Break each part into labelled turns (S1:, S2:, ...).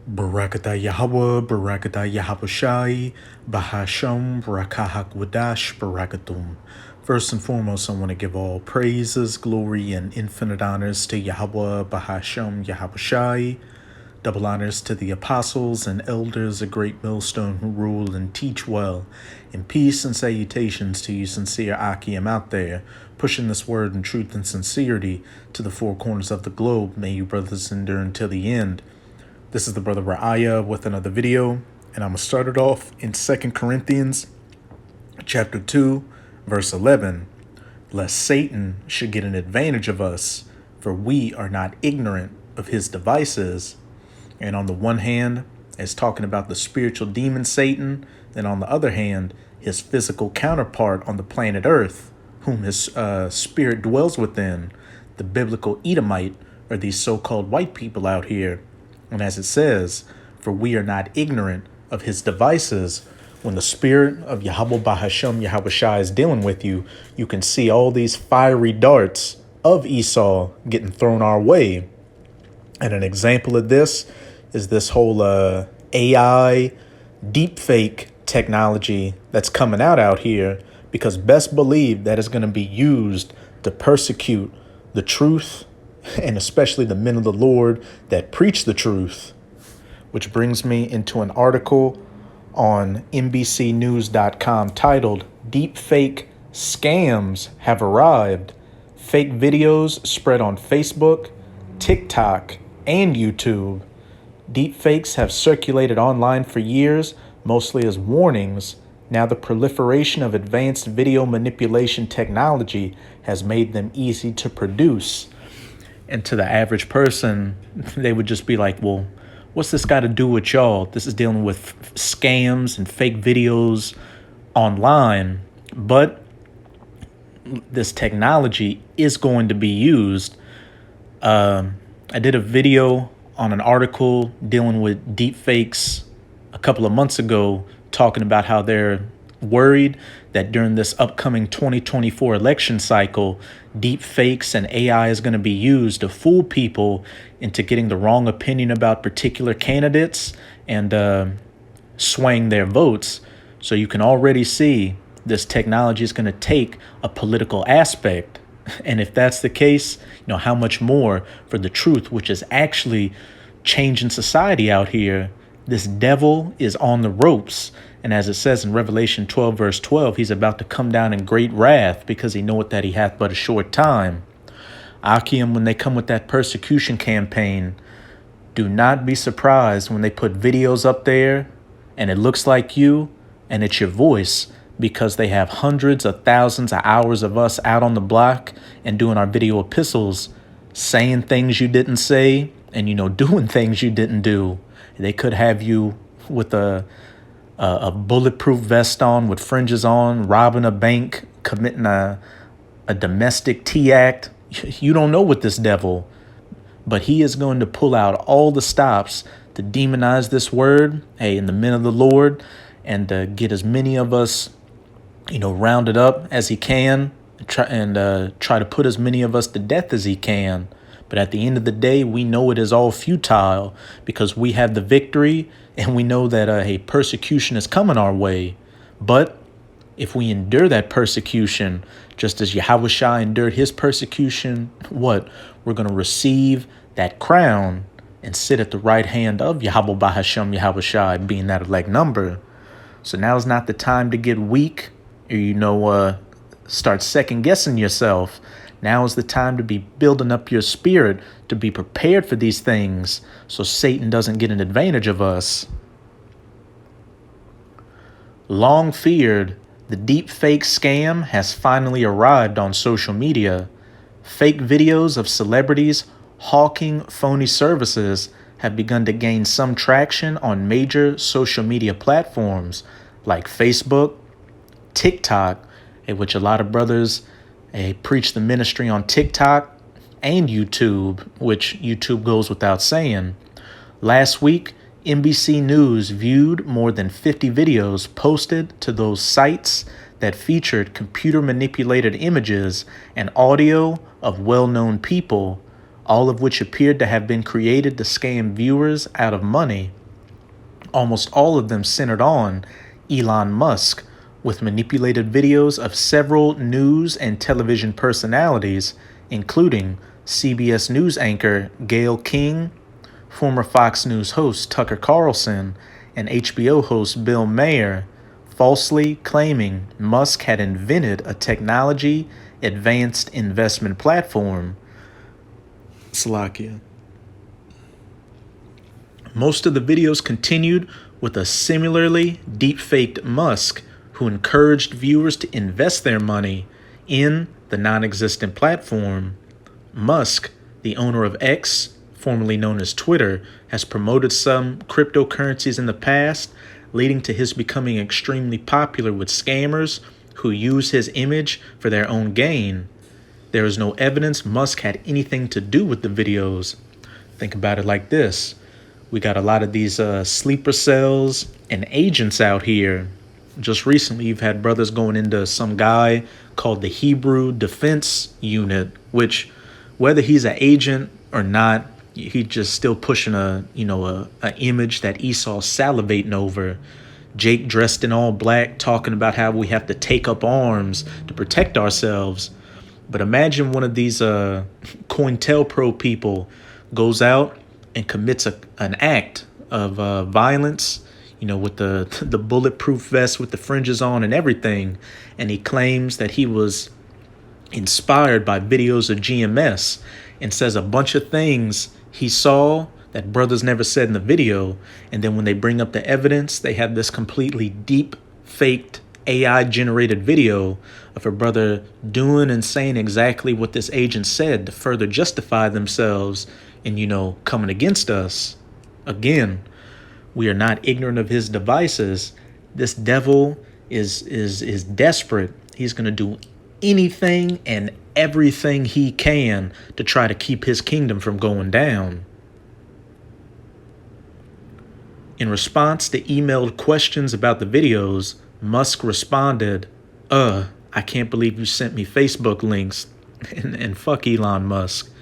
S1: Barakatah Yahweh, Barakatah Yahabushai, Bahasham, Barakahak Wadash, Barakatum. First and foremost, I want to give all praises, glory, and infinite honors to Yahweh, Bahasham, Yahabushai. Double honors to the apostles and elders, a great millstone who rule and teach well. And peace and salutations to you sincere Akim out there, pushing this word in truth and sincerity to the four corners of the globe. May you brothers endure until the end. This is the brother Ra'aya with another video, and I'm going to start it off in 2 Corinthians chapter 2, verse 11. Lest Satan should get an advantage of us, for we are not ignorant of his devices. And on the one hand, it's talking about the spiritual demon Satan, then on the other hand, his physical counterpart on the planet Earth, whom his spirit dwells within, the biblical Edomite, or these so-called white people out here. And as it says, for we are not ignorant of his devices. When the spirit of Yahweh Bahasham Yahabushai is dealing with you, you can see all these fiery darts of Esau getting thrown our way. And an example of this is this whole AI deepfake technology that's coming out here, because best believe that is going to be used to persecute the truth, and especially the men of the Lord that preach the truth. Which brings me into an article on NBCnews.com titled, Deepfake Scams Have Arrived. Fake videos spread on Facebook, TikTok, and YouTube. Deepfakes have circulated online for years, mostly as warnings. Now the proliferation of advanced video manipulation technology has made them easy to produce. And to the average person, they would just be like, well, what's this got to do with y'all? This is dealing with scams and fake videos online. But this technology is going to be used. I did a video on an article dealing with deepfakes a couple of months ago, talking about how they're worried that during this upcoming 2024 election cycle, deep fakes and AI is going to be used to fool people into getting the wrong opinion about particular candidates and swaying their votes. So you can already see this technology is going to take a political aspect. And if that's the case, how much more for the truth, which is actually changing society out here. This devil is on the ropes. And as it says in Revelation 12, verse 12, he's about to come down in great wrath, because he knoweth that he hath but a short time. Akim, when they come with that persecution campaign, do not be surprised when they put videos up there and it looks like you and it's your voice, because they have hundreds of thousands of hours of us out on the block and doing our video epistles, saying things you didn't say and, doing things you didn't do. They could have you with a bulletproof vest on with fringes on, robbing a bank, committing a domestic T act. You don't know with this devil, but he is going to pull out all the stops to demonize this word, in the men of the Lord, and get as many of us, rounded up as he can, try to put as many of us to death as he can. But at the end of the day, we know it is all futile, because we have the victory and we know that persecution is coming our way. But if we endure that persecution, just as Yahawashi endured his persecution, we're going to receive that crown and sit at the right hand of Yahweh Bahasham Yahawashi, being that elect number. So now is not the time to get weak or, start second guessing yourself. Now is the time to be building up your spirit, to be prepared for these things, so Satan doesn't get an advantage of us. Long feared, the deep fake scam has finally arrived on social media. Fake videos of celebrities hawking phony services have begun to gain some traction on major social media platforms like Facebook, TikTok, in which a lot of brothers preach the ministry on TikTok, and YouTube, which YouTube goes without saying. Last week, NBC News viewed more than 50 videos posted to those sites that featured computer-manipulated images and audio of well-known people, all of which appeared to have been created to scam viewers out of money. Almost all of them centered on Elon Musk, with manipulated videos of several news and television personalities, including CBS News anchor Gayle King, former Fox News host Tucker Carlson, and HBO host Bill Maher, falsely claiming Musk had invented a technology advanced investment platform. Slovakia. Most of the videos continued with a similarly deep-faked Musk who encouraged viewers to invest their money in the non-existent platform. Musk, the owner of X, formerly known as Twitter, has promoted some cryptocurrencies in the past, leading to his becoming extremely popular with scammers who use his image for their own gain. There is no evidence Musk had anything to do with the videos. Think about it like this. We got a lot of these sleeper cells and agents out here. Just recently, you've had brothers going into some guy called the Hebrew Defense Unit, which, whether he's an agent or not, he's just still pushing a image that Esau's salivating over. Jake dressed in all black, talking about how we have to take up arms to protect ourselves. But imagine one of these COINTELPRO people goes out and commits an act of violence, with the bulletproof vest with the fringes on and everything. And he claims that he was inspired by videos of GMS and says a bunch of things he saw that brothers never said in the video. And then when they bring up the evidence, they have this completely deep faked AI generated video of a brother doing and saying exactly what this agent said to further justify themselves and, coming against us. Again, we are not ignorant of his devices. This devil is desperate. He's going to do anything and everything he can to try to keep his kingdom from going down. In response to emailed questions about the videos, Musk responded, I can't believe you sent me Facebook links, and fuck Elon Musk.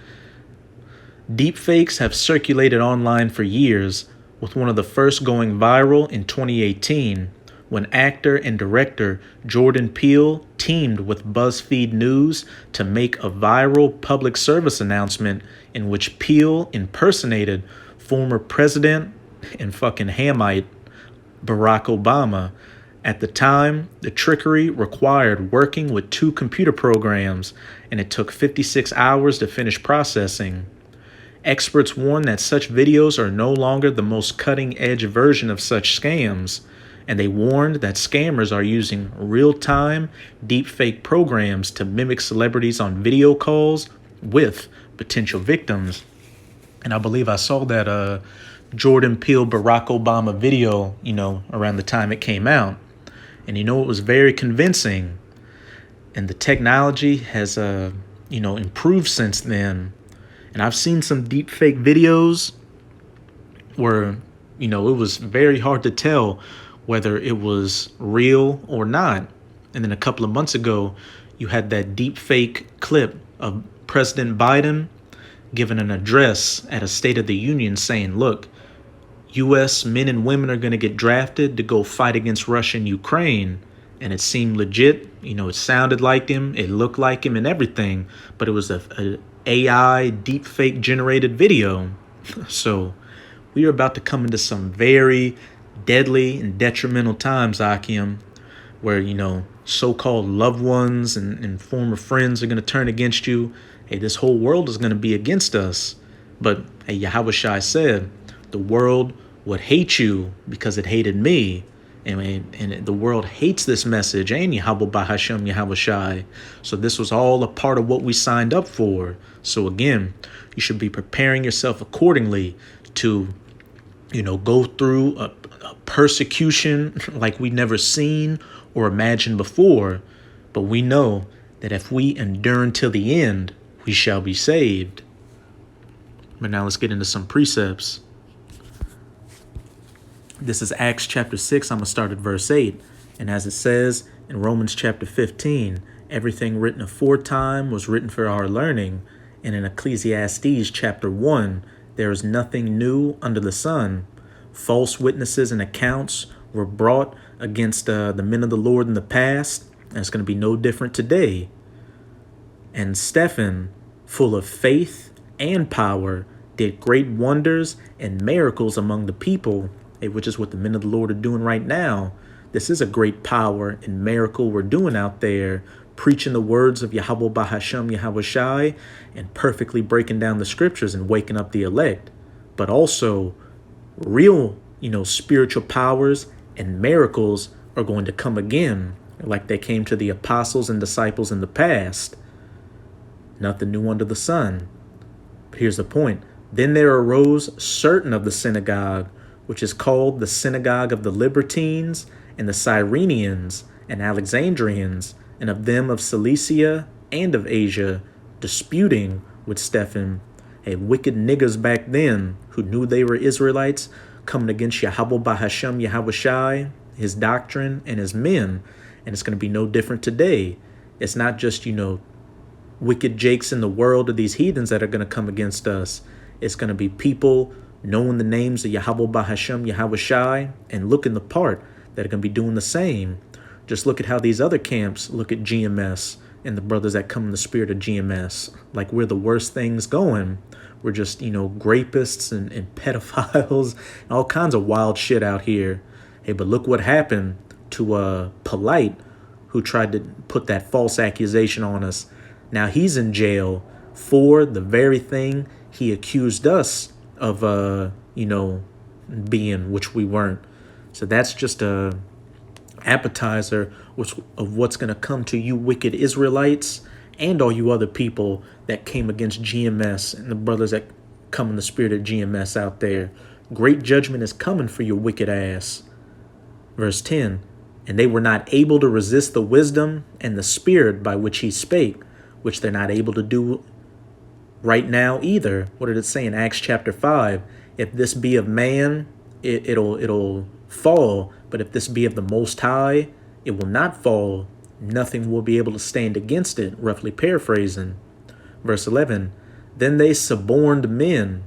S1: Deepfakes have circulated online for years, with one of the first going viral in 2018, when actor and director Jordan Peele teamed with BuzzFeed News to make a viral public service announcement in which Peele impersonated former president and fucking Hamite Barack Obama. At the time, the trickery required working with 2 computer programs, and it took 56 hours to finish processing. Experts warn that such videos are no longer the most cutting-edge version of such scams, and they warned that scammers are using real-time deepfake programs to mimic celebrities on video calls with potential victims. And I believe I saw that Jordan Peele Barack Obama video, around the time it came out. And it was very convincing. And the technology has, improved since then. And I've seen some deep fake videos where, it was very hard to tell whether it was real or not. And then a couple of months ago, you had that deep fake clip of President Biden giving an address at a State of the Union saying, look, U.S. men and women are going to get drafted to go fight against Russia and Ukraine. And it seemed legit. It sounded like him. It looked like him and everything. But it was a AI deepfake generated video. So we are about to come into some very deadly and detrimental times, Akim, where, so-called loved ones and former friends are going to turn against you. Hey, this whole world is going to be against us. But hey, Yahweh Shai said, the world would hate you because it hated me. And the world hates this message, and Yahweh Bahashem Yahweh Shai. So this was all a part of what we signed up for. So again, you should be preparing yourself accordingly to, go through a persecution like we never seen or imagined before. But we know that if we endure until the end, we shall be saved. But now let's get into some precepts. This is Acts chapter 6. I'm going to start at verse 8. And as it says in Romans chapter 15, everything written aforetime was written for our learning, And in Ecclesiastes chapter 1, there is nothing new under the sun. False witnesses and accounts were brought against the men of the Lord in the past, and it's going to be no different today. And Stephen, full of faith and power, did great wonders and miracles among the people, which is what the men of the Lord are doing right now. This is a great power and miracle we're doing out there, preaching the words of Yahweh Bahasham Yahweh Shai and perfectly breaking down the scriptures and waking up the elect. But also real, spiritual powers and miracles are going to come again, like they came to the apostles and disciples in the past. Nothing new under the sun. But here's the point. Then there arose certain of the synagogue, which is called the synagogue of the Libertines, and the Cyrenians, and Alexandrians, and of them of Cilicia and of Asia, disputing with Stephen, wicked niggas back then who knew they were Israelites, coming against Yahweh Bahasham Yahweh Shai, his doctrine, and his men. And it's going to be no different today. It's not just, wicked jakes in the world of these heathens that are going to come against us. It's going to be people knowing the names of Yahweh Bahasham Yahweh Shai and looking the part that are going to be doing the same. Just look at how these other camps look at GMS and the brothers that come in the spirit of GMS. Like we're the worst things going. We're just, rapists and pedophiles, and all kinds of wild shit out here. But look what happened to Polite, who tried to put that false accusation on us. Now he's in jail for the very thing he accused us of, being, which we weren't. So that's just a appetizer of what's going to come to you wicked Israelites and all you other people that came against GMS and the brothers that come in the spirit of GMS out there. Great judgment is coming for your wicked ass. Verse 10, and they were not able to resist the wisdom and the spirit by which he spake, which they're not able to do right now either. What did it say in Acts chapter 5? If this be of man, it'll fall, but if this be of the Most High, it will not fall. Nothing will be able to stand against it, roughly paraphrasing. Verse 11, then they suborned men,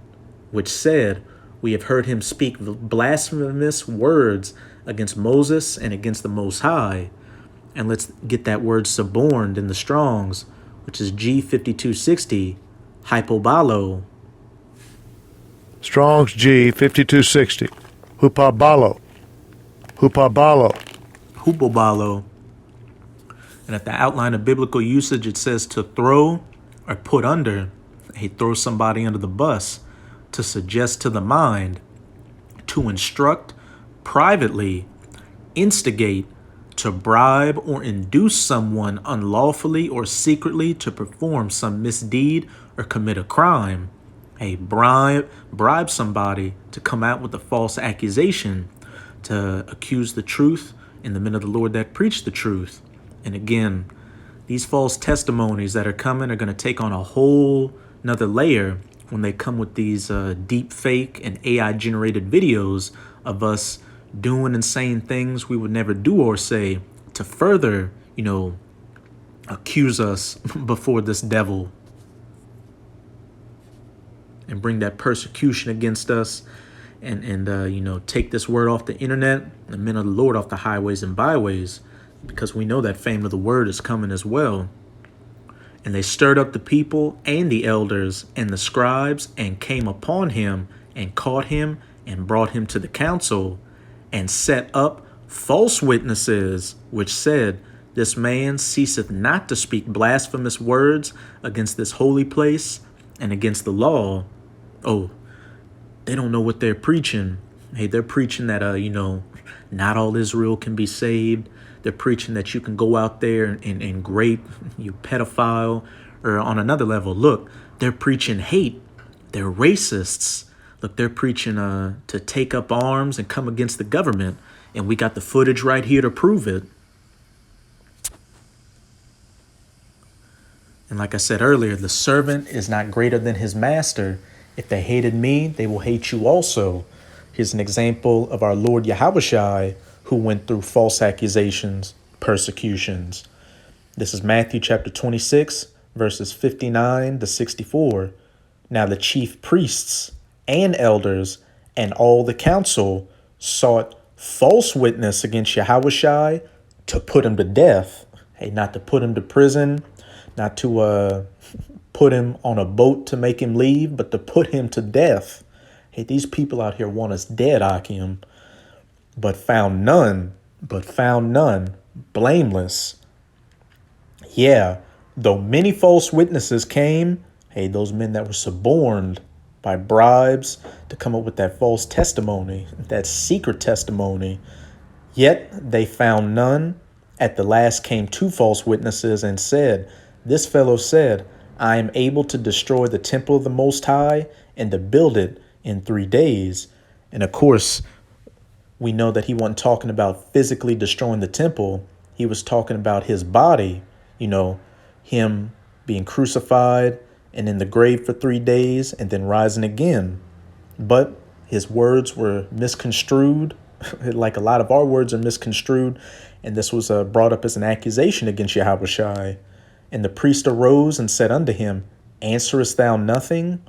S1: which said, we have heard him speak blasphemous words against Moses and against the Most High. And let's get that word suborned in the Strongs, which is G5260, hypobalo.
S2: Strong's G5260, hupabalo.
S1: Hupobalo. And at the outline of biblical usage, it says to throw or put under. He throws somebody under the bus, to suggest to the mind, to instruct privately, instigate, to bribe or induce someone unlawfully or secretly to perform some misdeed or commit a crime. Bribe somebody to come out with a false accusation, to accuse the truth and the men of the Lord that preach the truth. And again, these false testimonies that are coming are going to take on a whole another layer when they come with these deep fake and AI generated videos of us doing and saying things we would never do or say to further, accuse us before this devil and bring that persecution against us and take this word off the internet, the men of the Lord off the highways and byways, because we know that fame of the word is coming as well. And they stirred up the people and the elders and the scribes and came upon him and caught him and brought him to the council and set up false witnesses, which said, this man ceaseth not to speak blasphemous words against this holy place and against the law. Oh, they don't know what they're preaching. They're preaching that, not all Israel can be saved. They're preaching that you can go out there and rape, you pedophile. Or on another level, look, they're preaching hate. They're racists. Look, they're preaching to take up arms and come against the government. And we got the footage right here to prove it. And like I said earlier, the servant is not greater than his master. If they hated me, they will hate you also. Here's an example of our Lord Yahushua, who went through false accusations, persecutions. This is Matthew chapter 26, verses 59 to 64. Now the chief priests and elders and all the council sought false witness against Yahushua to put him to death. Hey, not to put him to prison, not to put him on a boat to make him leave, but to put him to death. Hey, these people out here want us dead, Akim. But found none, blameless. Yeah, though many false witnesses came, hey, those men that were suborned by bribes to come up with that false testimony, that secret testimony, yet they found none. At the last came two false witnesses and said, this fellow said, I am able to destroy the temple of the Most High and to build it in 3 days. And of course, we know that he wasn't talking about physically destroying the temple. He was talking about his body, him being crucified and in the grave for 3 days and then rising again. But his words were misconstrued, like a lot of our words are misconstrued. And this was brought up as an accusation against Yahushua. And the priest arose and said unto him, answerest thou nothing?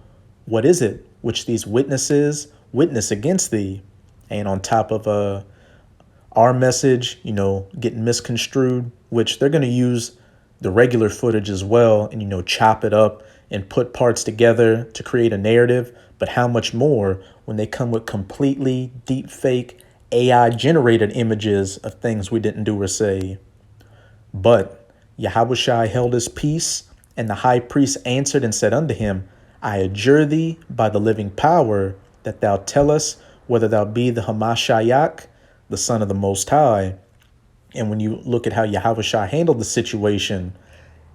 S1: What is it which these witnesses witness against thee? And on top of our message, getting misconstrued, which they're going to use the regular footage as well and, chop it up and put parts together to create a narrative. But how much more when they come with completely deep fake AI generated images of things we didn't do or say. But Yahushua held his peace, and the high priest answered and said unto him, I adjure thee by the living power that thou tell us whether thou be the Hamashiach, the Son of the Most High. And when you look at how Yahushua handled the situation,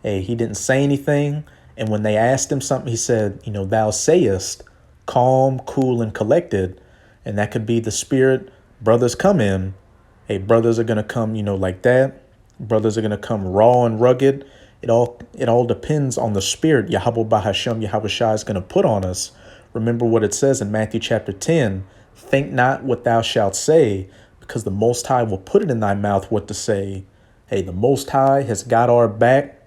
S1: hey, he didn't say anything. And when they asked him something, he said, thou sayest, calm, cool, and collected. And that could be the spirit brothers come in. Hey, brothers are going to come, like that. Brothers are going to come raw and rugged. It all depends on the spirit Yahweh Bahashem, Yahushua is going to put on us. Remember what it says in Matthew chapter 10. Think not what thou shalt say, because the Most High will put it in thy mouth what to say. Hey, the Most High has got our back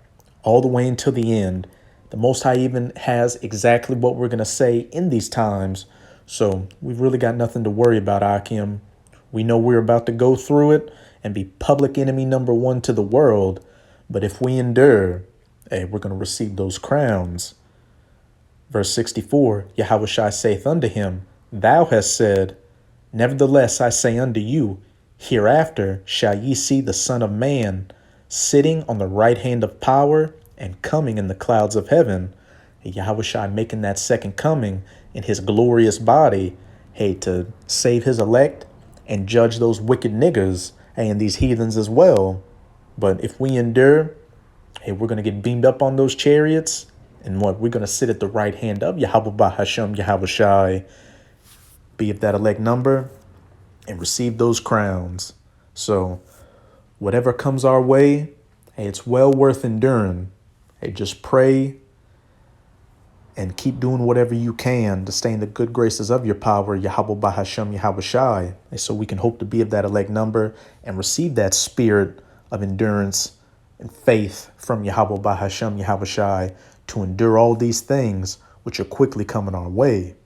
S1: all the way until the end. The Most High even has exactly what we're going to say in these times. So we've really got nothing to worry about, Akim. We know we're about to go through it and be public enemy number one to the world. But if we endure, hey, we're going to receive those crowns. Verse 64, Yahushua saith unto him, thou hast said, nevertheless I say unto you, hereafter shall ye see the Son of Man sitting on the right hand of power and coming in the clouds of heaven. Yahushua making that second coming in his glorious body, hey, to save his elect and judge those wicked niggers and these heathens as well. But if we endure, hey, we're going to get beamed up on those chariots. And what? We're going to sit at the right hand of Yahweh Bahashem, Yahushua, be of that elect number, and receive those crowns. So whatever comes our way, hey, it's well worth enduring. Hey, just pray and keep doing whatever you can to stay in the good graces of your power, Yahweh Bahashem, Yahushua, so we can hope to be of that elect number and receive that spirit of endurance and faith from Yahweh Bahashem, Yahushua, to endure all these things which are quickly coming our way.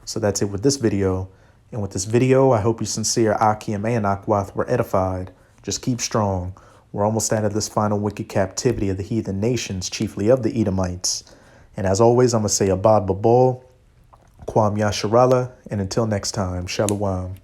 S1: So that's it with this video. And with this video, I hope you sincere Akim and Akwath were edified. Just keep strong. We're almost out of this final wicked captivity of the heathen nations, chiefly of the Edomites. And as always, I'm going to say Abad Babal, Kwam Yasharala, and until next time, Shalom.